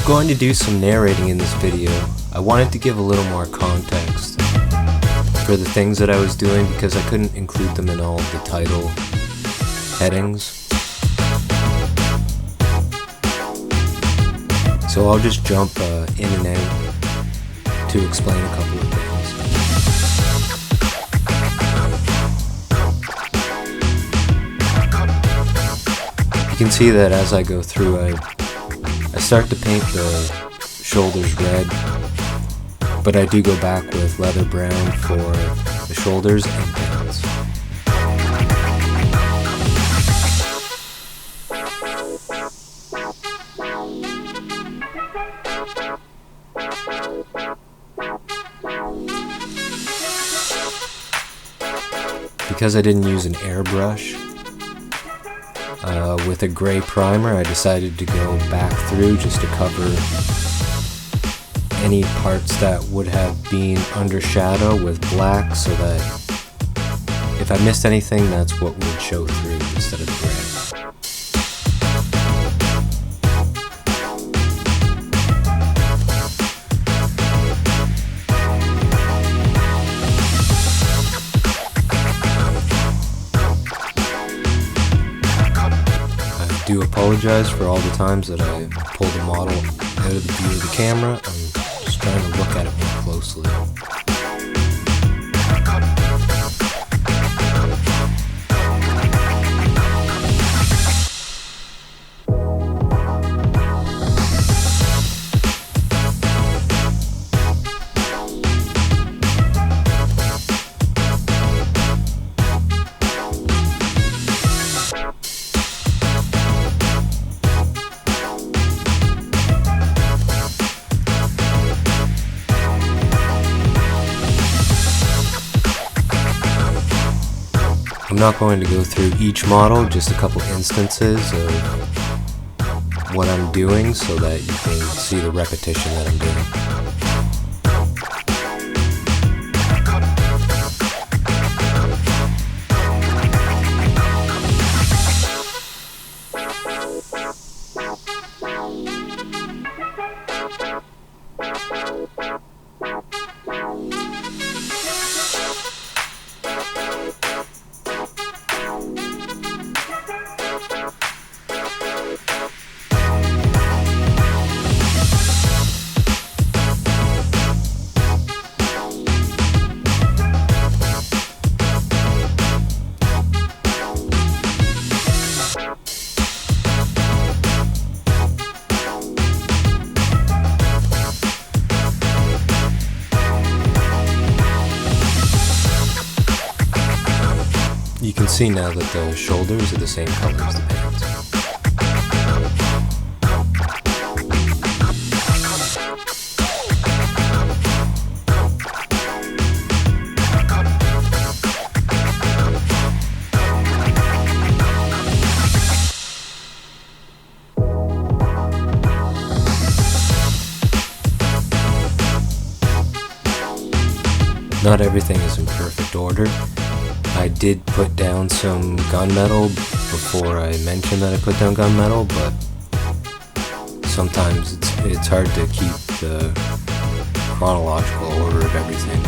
I'm going to do some narrating in this video. I wanted to give a little more context for the things that I was doing because I couldn't include them in all of the title headings. So I'll just jump in and out to explain a couple of things. You can see that as I go through, I start to paint the shoulders red, but I do go back with leather brown for the shoulders and pants. Because I didn't use an airbrush, with a gray primer, I decided to go back through just to cover any parts that would have been under shadow with black, so that if I missed anything, that's what would show through instead of gray. I do apologize for all the times that I pulled the model out of the view of the camera. I'm just trying to look at it more closely. I'm not going to go through each model, just a couple instances of what I'm doing so that you can see the repetition that I'm doing. You can see now that the shoulders are the same color as the pants. Not everything is in perfect order. I did put down some gunmetal before I mentioned that I put down gunmetal, but sometimes it's hard to keep the chronological order of everything.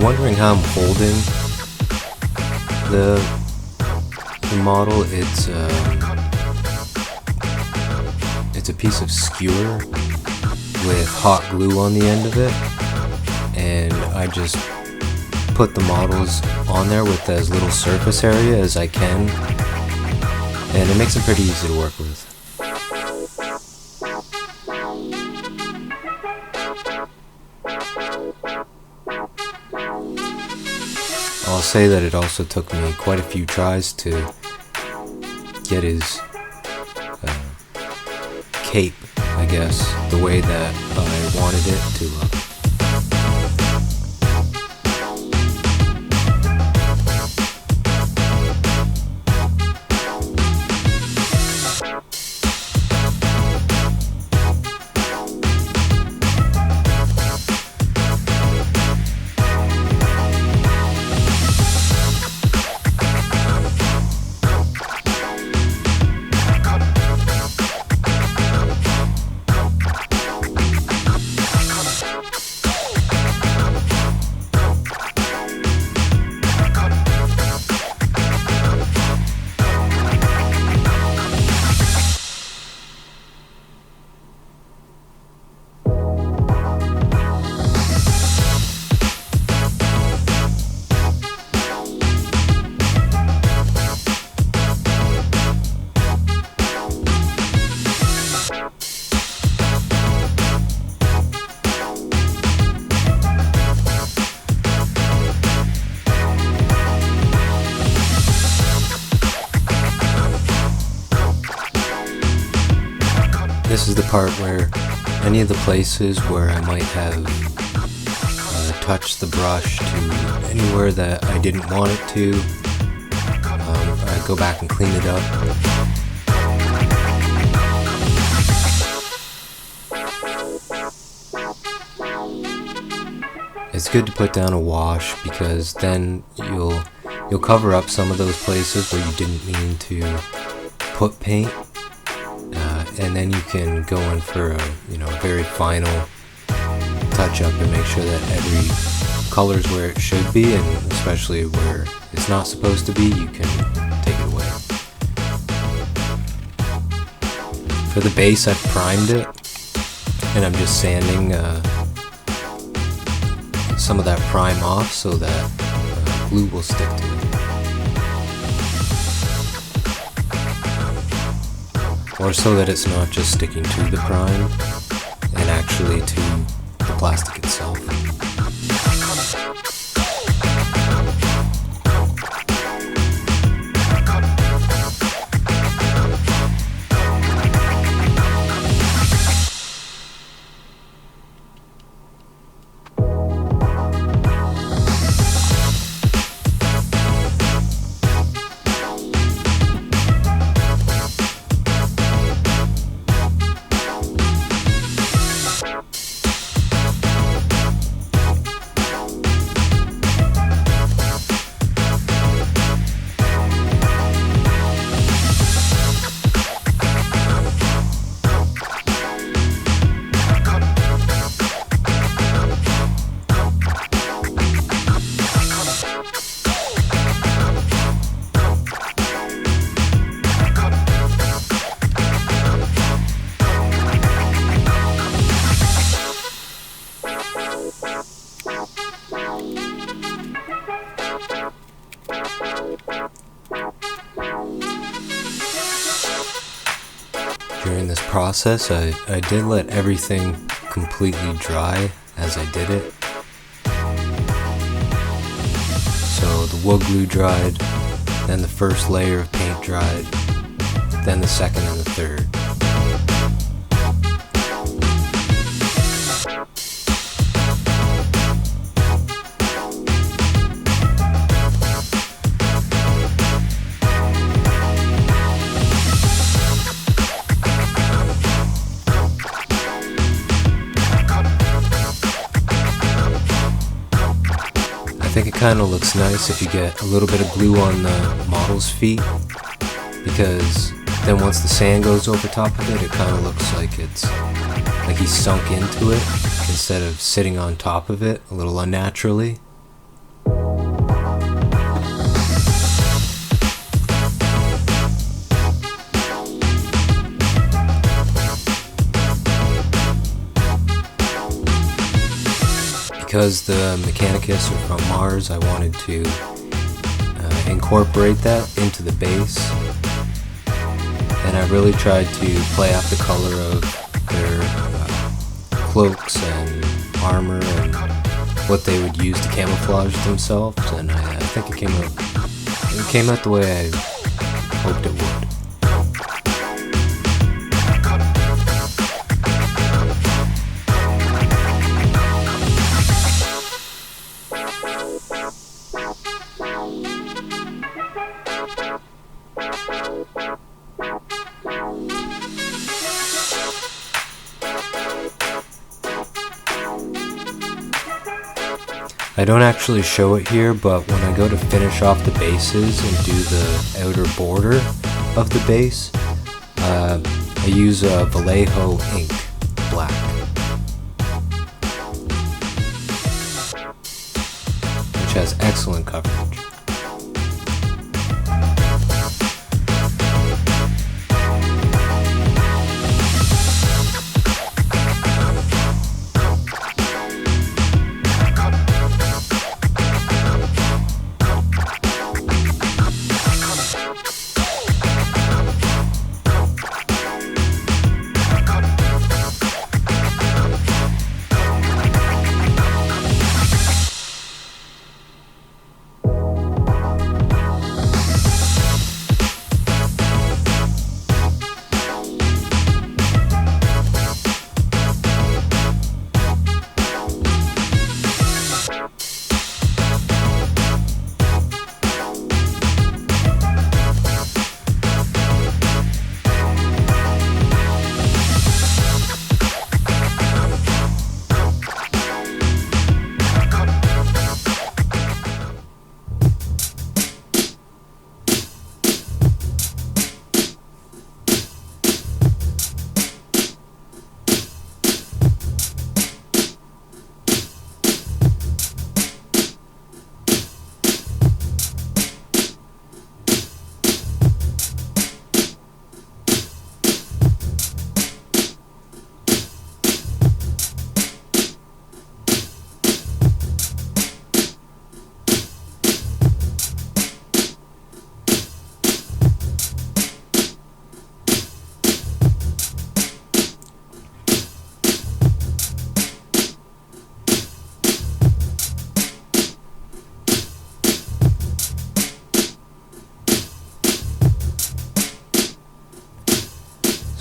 wondering how I'm holding the model, it's a piece of skewer with hot glue on the end of it, and I just put the models on there with as little surface area as I can, and it makes them pretty easy to work with. I'll say that it also took me quite a few tries to get his cape, I guess, the way that I wanted it to look. This is the part where any of the places where I might have touched the brush to anywhere that I didn't want it to, I go back and clean it up. It's good to put down a wash, because then you'll cover up some of those places where you didn't mean to put paint. And then you can go in for a very final touch up and make sure that every color is where it should be, and especially where it's not supposed to be, you can take it away. For the base, I've primed it, and I'm just sanding some of that prime off so that glue will stick to it. Or so that it's not just sticking to the prime, and actually to the plastic itself. During this process, I did let everything completely dry as I did it. So the wood glue dried, then the first layer of paint dried, then the second and the third. I think it kind of looks nice if you get a little bit of glue on the model's feet, because then once the sand goes over top of it, it kind of looks like it's like he's sunk into it instead of sitting on top of it a little unnaturally. because the Mechanicus are from Mars, I wanted to incorporate that into the base, and I really tried to play off the color of their cloaks and armor and what they would use to camouflage themselves, and I think it came out the way I hoped it would. I don't actually show it here, but when I go to finish off the bases and do the outer border of the base, I use a Vallejo ink black, which has excellent coverage.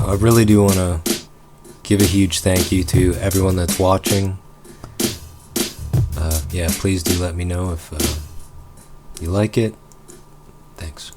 I really do want to give a huge thank you to everyone that's watching. Yeah, please do let me know if you like it. Thanks.